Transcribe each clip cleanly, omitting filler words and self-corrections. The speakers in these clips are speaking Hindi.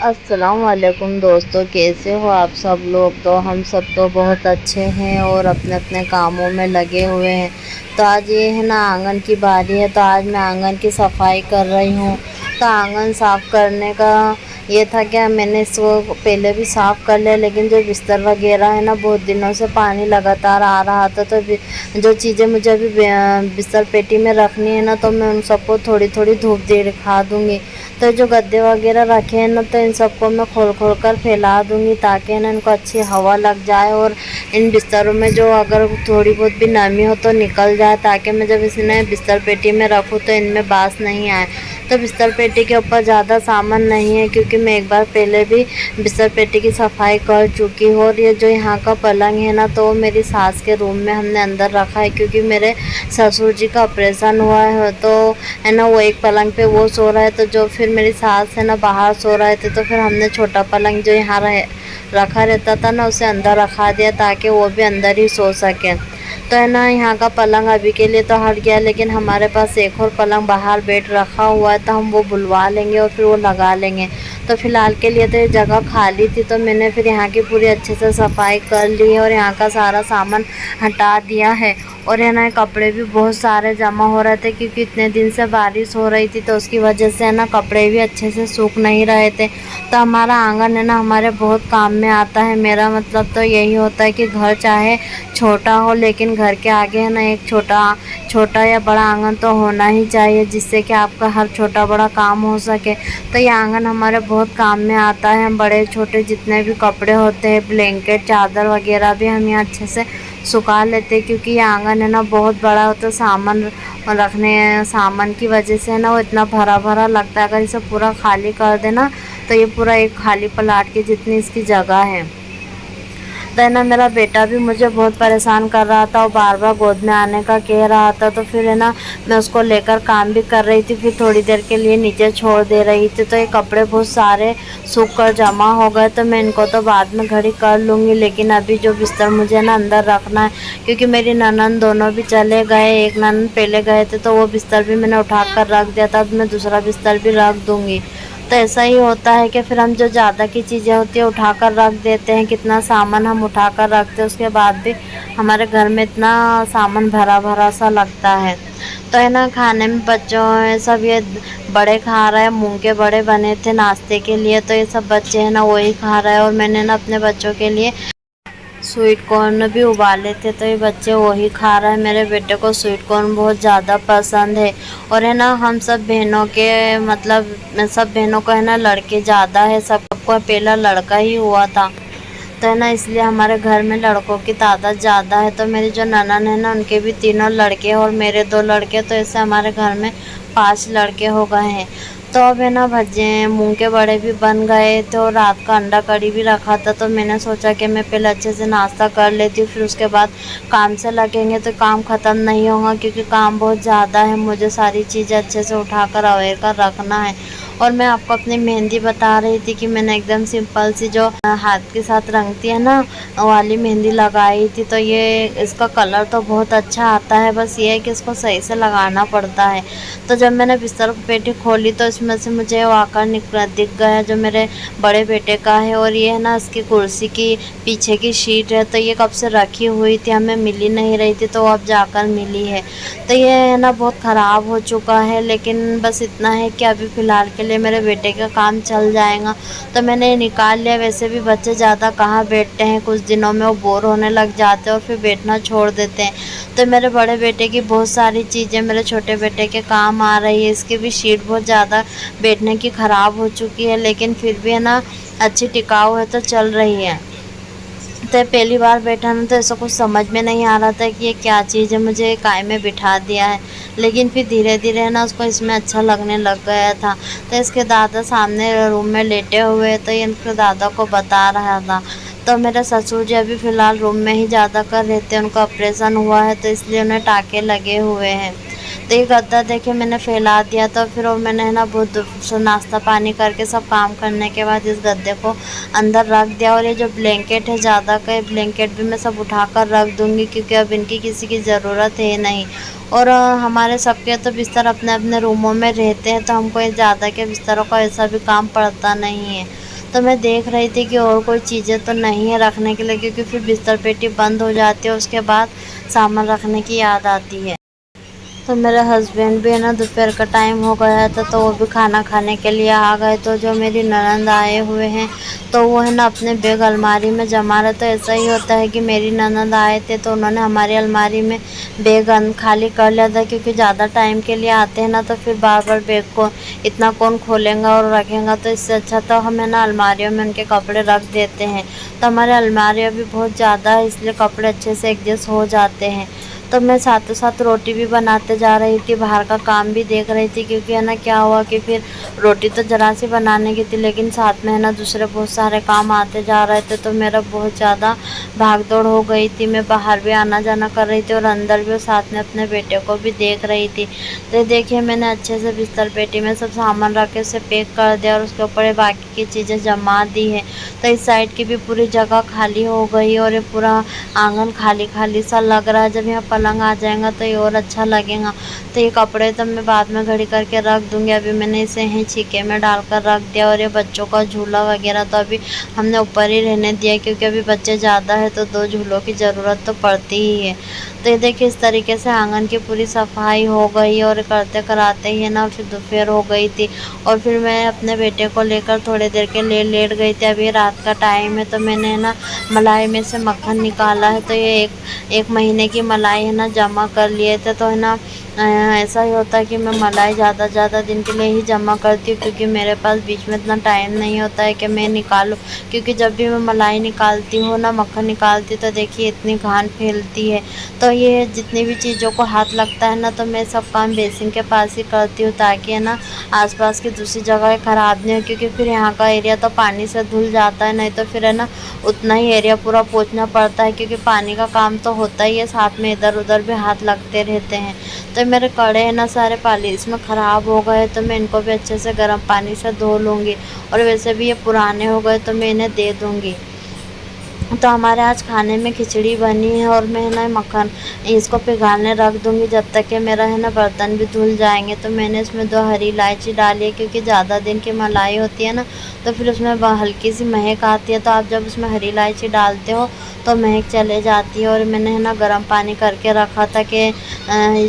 अस्सलाम वालेकुम दोस्तों, कैसे हो आप सब लोग। तो हम सब तो बहुत अच्छे हैं और अपने अपने कामों में लगे हुए हैं। तो आज ये है ना आंगन की बारी है, तो आज मैं आंगन की सफाई कर रही हूँ। तो आंगन साफ़ करने का ये था क्या, मैंने इसको पहले भी साफ़ कर लिया, लेकिन जो बिस्तर वगैरह है ना बहुत दिनों से पानी लगातार आ रहा था। तो जो चीज़ें मुझे अभी बिस्तर पेटी में रखनी है ना, तो मैं उन सबको थोड़ी थोड़ी धूप दे दिखा दूँगी। तो जो गद्दे वगैरह रखे हैं ना, तो इन सबको मैं खोल खोल कर फैला दूँगी, ताकि ना इनको अच्छी हवा लग जाए और इन बिस्तरों में जो अगर थोड़ी बहुत भी नमी हो तो निकल जाए, ताकि मैं जब इन्हें बिस्तर पेटी में रखूँ तो इनमें बास नहीं आए। तो बिस्तर पेटी के ऊपर ज़्यादा सामान नहीं है, क्योंकि मैं एक बार पहले भी बिस्तर पेटी की सफाई कर चुकी हूँ। और ये जो यहाँ का पलंग है ना, तो मेरी सास के रूम में हमने अंदर रखा है, क्योंकि मेरे ससुर जी का ऑपरेशन हुआ है। तो है ना, वो एक पलंग पे वो सो रहा है, तो जो फिर मेरी सास है ना बाहर सो रहे थे, तो फिर हमने छोटा पलंग जो यहाँ रखा रहता था ना, उसे अंदर रखा दिया, ताकि वो भी अंदर ही सो सके। तो है ना, यहाँ का पलंग अभी के लिए तो हट गया, लेकिन हमारे पास एक और पलंग बाहर बेड रखा हुआ है, तो हम वो बुलवा लेंगे और फिर वो लगा लेंगे। तो फ़िलहाल के लिए तो ये जगह खाली थी, तो मैंने फिर यहाँ की पूरी अच्छे से सफाई कर ली है और यहाँ का सारा सामान हटा दिया है। और है ना, कपड़े भी बहुत सारे जमा हो रहे थे, क्योंकि इतने दिन से बारिश हो रही थी, तो उसकी वजह से है ना कपड़े भी अच्छे से सूख नहीं रहे थे। तो हमारा आंगन है ना हमारे बहुत काम में आता है। मेरा मतलब तो यही होता है कि घर चाहे छोटा हो, लेकिन घर के आगे है ना एक छोटा या बड़ा आंगन तो होना ही चाहिए, जिससे कि आपका हर छोटा बड़ा काम हो सके। तो ये आंगन हमारे बहुत काम में आता है। हम बड़े छोटे जितने भी कपड़े होते हैं, ब्लैंकेट चादर वगैरह भी हम यहाँ अच्छे से सुखा लेते हैं, क्योंकि ये आंगन है ना बहुत बड़ा होता है। सामान की वजह से है ना वो इतना भरा भरा लगता है। अगर इसे पूरा खाली कर देना, तो ये पूरा एक खाली प्लाट की जितनी इसकी जगह है। तो है ना, मेरा बेटा भी मुझे बहुत परेशान कर रहा था और बार बार गोद में आने का कह रहा था। तो फिर है ना, मैं उसको लेकर काम भी कर रही थी, फिर थोड़ी देर के लिए नीचे छोड़ दे रही थी। तो ये कपड़े बहुत सारे सूख कर जमा हो गए, तो मैं इनको तो बाद में घड़ी कर लूँगी, लेकिन अभी जो बिस्तर मुझे ना अंदर रखना है, क्योंकि मेरी ननद दोनों भी चले गए। एक ननद पहले गए थे, तो वो बिस्तर भी मैंने उठा कर रख दिया था, अब मैं दूसरा बिस्तर भी रख दूँगी। तो ऐसा ही होता है कि फिर हम जो ज़्यादा की चीज़ें होती है उठाकर रख देते हैं। कितना सामान हम उठाकर रखते हैं, उसके बाद भी हमारे घर में इतना सामान भरा भरा सा लगता है। तो है ना, खाने में बच्चों है सब ये बड़े खा रहे हैं। मूंग के बड़े बने थे नाश्ते के लिए, तो ये सब बच्चे हैं ना वही खा रहे हैं। और मैंने ना अपने बच्चों के लिए स्वीट कॉर्न भी उबाले थे, तो ये बच्चे वही खा रहे हैं। मेरे बेटे को स्वीट कॉर्न बहुत ज़्यादा पसंद है। और है ना, हम सब बहनों के मतलब सब बहनों को है ना लड़के ज़्यादा है, सबको पहला लड़का ही हुआ था। तो है ना, इसलिए हमारे घर में लड़कों की तादाद ज़्यादा है। तो मेरी जो ननद है ना, उनके भी तीनों लड़के और मेरे 2 लड़के, तो ऐसे हमारे घर में 5 लड़के हो गए हैं। तो अब है ना, भजे मूंग के बड़े भी बन गए, तो रात का अंडा कड़ी भी रखा था। तो मैंने सोचा कि मैं पहले अच्छे से नाश्ता कर लेती हूँ, फिर उसके बाद काम से लगेंगे। तो काम ख़त्म नहीं होगा, क्योंकि काम बहुत ज़्यादा है। मुझे सारी चीज़ें अच्छे से उठाकर अवेयर कर रखना है। और मैं आपको अपनी मेहंदी बता रही थी कि मैंने एकदम सिंपल सी जो हाथ के साथ रंगती है ना वाली मेहंदी लगाई थी। तो ये इसका कलर तो बहुत अच्छा आता है, बस ये है कि इसको सही से लगाना पड़ता है। तो जब मैंने बिस्तर की पेटी खोली, तो इसमें से मुझे वो आकर दिख गया जो मेरे बड़े बेटे का है। और ये है ना, इसकी कुर्सी की पीछे की शीट है, तो ये कब से रखी हुई थी, हमें मिली नहीं रही थी, तो अब जाकर मिली है। तो ये है ना बहुत ख़राब हो चुका है, लेकिन बस इतना है कि अभी फ़िलहाल के लिए मेरे बेटे का काम चल जाएगा। तो मैंने निकाल लिया। वैसे भी बच्चे ज़्यादा कहाँ बैठते हैं, कुछ दिनों में वो बोर होने लग जाते हैं और फिर बैठना छोड़ देते हैं। तो मेरे बड़े बेटे की बहुत सारी चीज़ें मेरे छोटे बेटे के काम आ रही है। इसकी भी शीट बहुत ज़्यादा बैठने की ख़राब हो चुकी है, लेकिन फिर भी है ना अच्छी टिकाऊ है, तो चल रही है। तो पहली बार बैठा ना, तो ऐसा कुछ समझ में नहीं आ रहा था कि ये क्या चीज़ है, मुझे काय में बिठा दिया है। लेकिन फिर धीरे धीरे है ना उसको इसमें अच्छा लगने लग गया था। तो इसके दादा सामने रूम में लेटे हुए, तो ये इनके दादा को बता रहा था। तो मेरे ससुर जी अभी फ़िलहाल रूम में ही ज़्यादा कर रहते हैं, उनका ऑपरेशन हुआ है, तो इसलिए उन्हें टाँके लगे हुए हैं। तो ये गद्दा देखिए मैंने फैला दिया था, फिर वो मैंने है ना बहुत नाश्ता पानी करके सब काम करने के बाद इस गद्दे को अंदर रख दिया। और ये जो ब्लैंकेट है ज़्यादा का ब्लैंकेट भी मैं सब उठा कर रख दूँगी, क्योंकि अब इनकी किसी की ज़रूरत है नहीं। और हमारे सबके तो बिस्तर अपने अपने रूमों में रहते हैं, तो हमको ये ज़्यादा के बिस्तरों का ऐसा भी काम पड़ता नहीं है। तो मैं देख रही थी कि और कोई चीज़ें तो नहीं है रखने के लिए, क्योंकि फिर बिस्तर पेटी बंद हो जाती है, उसके बाद सामान रखने की याद आती है। तो मेरे हस्बैंड भी है ना, दोपहर का टाइम हो गया था तो वो भी खाना खाने के लिए आ गए। तो जो मेरी ननंद आए हुए हैं तो वो है ना अपने बैग अलमारी में जमा रहे। तो ऐसा ही होता है कि मेरी ननंद आए थे तो उन्होंने हमारी अलमारी में बैग खाली कर लिया था, क्योंकि ज़्यादा टाइम के लिए आते हैं ना तो फिर बार बार बैग को इतना कौन खोलेगा और रखेगा। तो इससे अच्छा तो हम है ना अलमारियों में उनके कपड़े रख देते हैं। तो हमारे अलमारियाँ भी बहुत ज़्यादा है, इसलिए कपड़े अच्छे से एडजस्ट हो जाते हैं। तो मैं साथों साथ रोटी भी बनाते जा रही थी, बाहर का काम भी देख रही थी, क्योंकि है ना क्या हुआ कि फिर रोटी तो ज़रा सी बनाने की थी, लेकिन साथ में है ना दूसरे बहुत सारे काम आते जा रहे थे। तो मेरा बहुत ज़्यादा भाग दौड़ हो गई थी, मैं बाहर भी आना जाना कर रही थी और अंदर भी, और साथ में अपने बेटे को भी देख रही थी। तो देखिए मैंने अच्छे से बिस्तर पेटी में सब सामान रख के उसे पैक कर दिया और उसके ऊपर बाकी की चीज़ें जमा दी है। तो इस साइड की भी पूरी जगह खाली हो गई और ये पूरा आंगन खाली खाली सा लग रहा है। जब यहाँ पलंग आ जाएगा तो ये और अच्छा लगेगा। तो ये कपड़े तो मैं बाद में घड़ी करके रख दूँगी, अभी मैंने इसे यहीं छीके में डालकर रख दिया। और ये बच्चों का झूला वगैरह तो अभी हमने ऊपर ही रहने दिया, क्योंकि अभी बच्चे ज़्यादा है तो 2 झूलों की ज़रूरत तो पड़ती ही है। तो ये देखिए इस तरीके से आंगन की पूरी सफाई हो गई और करते कराते ही ना फिर दोपहर हो गई थी। और फिर मैं अपने बेटे को लेकर थोड़ी देर के लिए लेट गई थी। अभी रात का टाइम है तो मैंने ना मलाई में से मक्खन निकाला है। तो ये एक महीने की मलाई है ना जमा कर लिए थे। तो है ना ऐसा ही होता है कि मैं मलाई ज़्यादा दिन के लिए ही जमा करती हूँ, क्योंकि मेरे पास बीच में इतना टाइम नहीं होता है कि मैं निकालूँ। क्योंकि जब भी मैं मलाई निकालती हूँ ना, मक्खन निकालती हूँ, तो देखिए इतनी घान फैलती है। तो ये जितनी भी चीज़ों को हाथ लगता है ना, तो मैं सब काम बेसिन के पास ही करती हूँ, ताकि है ना आसपास की दूसरी जगह ख़राब नहीं हो। क्योंकि फिर यहाँ का एरिया तो पानी से धुल जाता है, नहीं तो फिर है ना उतना ही एरिया पूरा पोंछना पड़ता है, क्योंकि पानी का काम तो होता ही है, साथ में इधर उधर भी हाथ लगते रहते हैं। तो मेरे कड़े हैं ना सारे पालिश में ख़राब हो गए, तो मैं इनको भी अच्छे से गर्म पानी से धो लूँगी। और वैसे भी ये पुराने हो गए तो मैं इन्हें दे दूँगी। तो हमारे आज खाने में खिचड़ी बनी है और मैं ना मक्खन इसको पिघालने रख दूँगी, जब तक कि मेरा है ना बर्तन भी धुल जाएंगे। तो मैंने इसमें 2 हरी इलायची डाली है, क्योंकि ज़्यादा दिन की मलाई होती है ना तो फिर उसमें हल्की सी महक आती है। तो आप जब उसमें हरी इलायची डालते हो तो महक चले जाती है। और मैंने है ना गर्म पानी करके रखा था कि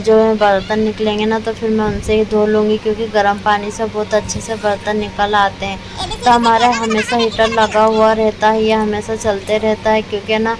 जो बर्तन निकलेंगे ना तो फिर मैं उनसे ही धो लूँगी, क्योंकि गर्म पानी से बहुत अच्छे से बर्तन निकल आते हैं। तो हमारा हमेशा हीटर लगा हुआ रहता है, ये हमेशा चलते रहता है, क्योंकि ना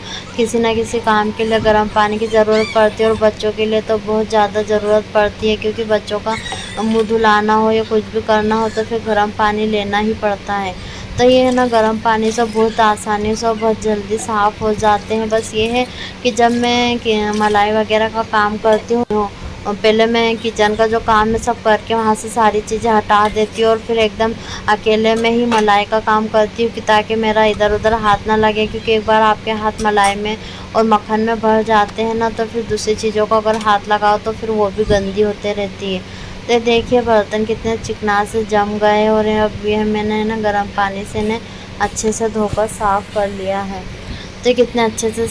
किसी काम के लिए गर्म पानी की ज़रूरत पड़ती है। और बच्चों के लिए तो बहुत ज़्यादा ज़रूरत पड़ती है, क्योंकि बच्चों का मुँह धुलाना हो या कुछ भी करना हो तो फिर गर्म पानी लेना ही पड़ता है। तो ये है ना गर्म पानी से बहुत आसानी से और बहुत जल्दी साफ़ हो जाते हैं। बस ये है कि जब मैं मलाई वगैरह का काम करती हूँ, और पहले मैं किचन का जो काम है सब करके वहाँ से सारी चीज़ें हटा देती हूँ और फिर एकदम अकेले में ही मलाई का काम करती हूँ, कि ताकि मेरा इधर उधर हाथ ना लगे। क्योंकि एक बार आपके हाथ मलाई में और मक्खन में भर जाते हैं ना, तो फिर दूसरी चीज़ों को अगर हाथ लगाओ तो फिर वो भी गंदी होते रहती है। तो देखिए बर्तन कितने चिकना से जम गए, और अब ये मैंने ना गर्म पानी से इन्हें अच्छे से धोकर साफ़ कर लिया है। तो कितने अच्छे से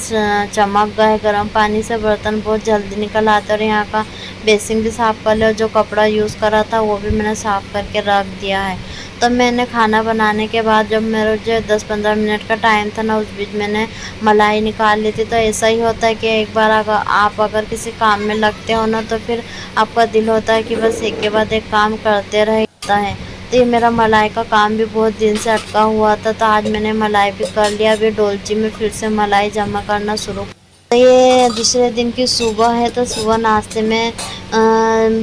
चमक गए गर्म पानी से, बर्तन बहुत जल्दी निकल आते। और यहाँ का बेसिन भी साफ़ कर लिया, जो कपड़ा यूज़ करा था वो भी मैंने साफ़ करके रख दिया है। तो मैंने खाना बनाने के बाद जब मेरा जो 10-15 मिनट का टाइम था ना, उस बीच मैंने मलाई निकाल ली थी। तो ऐसा ही होता है कि एक बार अगर किसी काम में लगते हो ना, तो फिर आपका दिल होता है कि बस एक के बाद एक काम करते रहता है। तो ये मेरा मलाई का काम भी बहुत दिन से अटका हुआ था, तो आज मैंने मलाई भी कर लिया। अभी डोलची में फिर से मलाई जमा करना शुरू। तो ये दूसरे दिन की सुबह है, तो सुबह नाश्ते में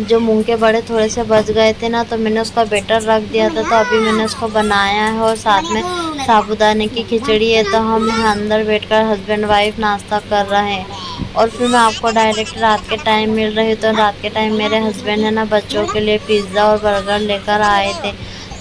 जो मूंग के बड़े थोड़े से बच गए थे ना, तो मैंने उसका बैटर रख दिया था। तो अभी मैंने उसको बनाया है और साथ में साबूदाने की खिचड़ी है। तो हम अंदर बैठकर हस्बैंड वाइफ नाश्ता कर रहे हैं। और फिर मैं आपको डायरेक्ट रात के टाइम मिल रही हूँ। तो रात के टाइम मेरे हस्बैंड है ना बच्चों के लिए पिज़्ज़ा और बर्गर लेकर आए थे।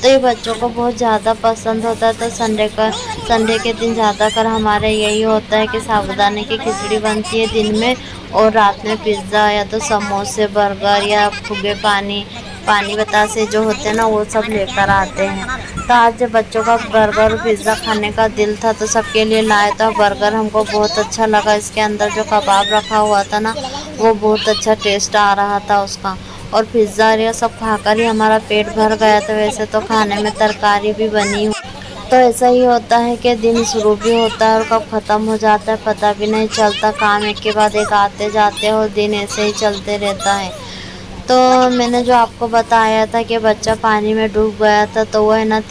तो ये बच्चों को बहुत ज़्यादा पसंद होता है। तो संडे के दिन ज़्यादातर हमारे यही होता है कि साबूदाने की खिचड़ी बनती है दिन में, और रात में पिज़्ज़ा या तो समोसे बर्गर या फुगे पानी बतासे जो होते हैं ना वो सब लेकर आते हैं। तो आज जब बच्चों का बर्गर और पिज़्ज़ा खाने का दिल था तो सबके लिए लाए। तो बर्गर हमको बहुत अच्छा लगा, इसके अंदर जो कबाब रखा हुआ था ना वो बहुत अच्छा टेस्ट आ रहा था उसका। और पिज़्ज़ा ये सब खाकर ही हमारा पेट भर गया था। वैसे तो खाने में तरकारी भी बनी। तो ऐसा ही होता है कि दिन शुरू भी होता है और कब ख़त्म हो जाता है पता भी नहीं चलता। काम एक के बाद एक आते जाते हैं और दिन ऐसे ही चलते रहता है। तो मैंने जो आपको बताया था कि बच्चा पानी में डूब गया था, तो वो है ना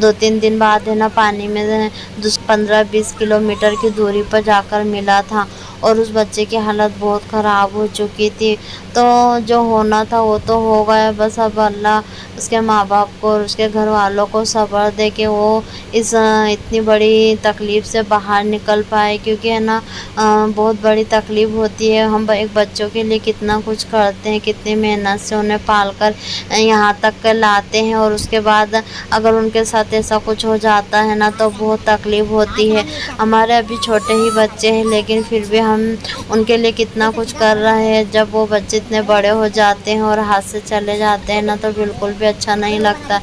2-3 दिन बाद है ना पानी में 15-20 किलोमीटर की दूरी पर जाकर मिला था और उस बच्चे की हालत बहुत ख़राब हो चुकी थी। तो जो होना था वो तो हो गया, बस अब अल्लाह उसके माँ बाप को और उसके घर वालों को सब्र दे कि वो इस इतनी बड़ी तकलीफ़ से बाहर निकल पाए, क्योंकि है ना बहुत बड़ी तकलीफ़ होती है। हम एक बच्चों के लिए कितना कुछ करते हैं, कितनी मेहनत से उन्हें पाल कर यहाँ तक लाते हैं और उसके बाद अगर उनके साथ ऐसा कुछ हो जाता है ना तो बहुत तकलीफ़ होती है। हमारे अभी छोटे ही बच्चे हैं लेकिन फिर भी हम उनके लिए कितना कुछ कर रहे हैं। जब वो बच्चे इतने बड़े हो जाते हैं और हाथ से चले जाते हैं ना तो बिल्कुल भी अच्छा नहीं लगता।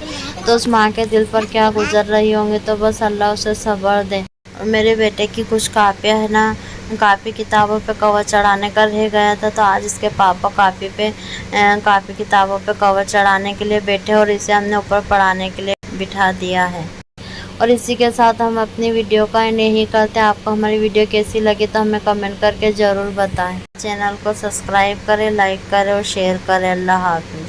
तो उस माँ के दिल पर क्या गुजर रही होंगी, तो बस अल्लाह उसे सब्र दे। और मेरे बेटे की कुछ कापियाँ है ना, कापी किताबों पे कवर चढ़ाने का रह गया था, तो आज इसके पापा कापी किताबों पे कवर चढ़ाने के लिए बैठे और इसे हमने ऊपर पढ़ाने के लिए बिठा दिया है। और इसी के साथ हम अपनी वीडियो का एंड यही करते हैं। आपको हमारी वीडियो कैसी लगी तो हमें कमेंट करके ज़रूर बताएं। चैनल को सब्सक्राइब करें, लाइक करें और शेयर करें। अल्लाह हाफ़िज़।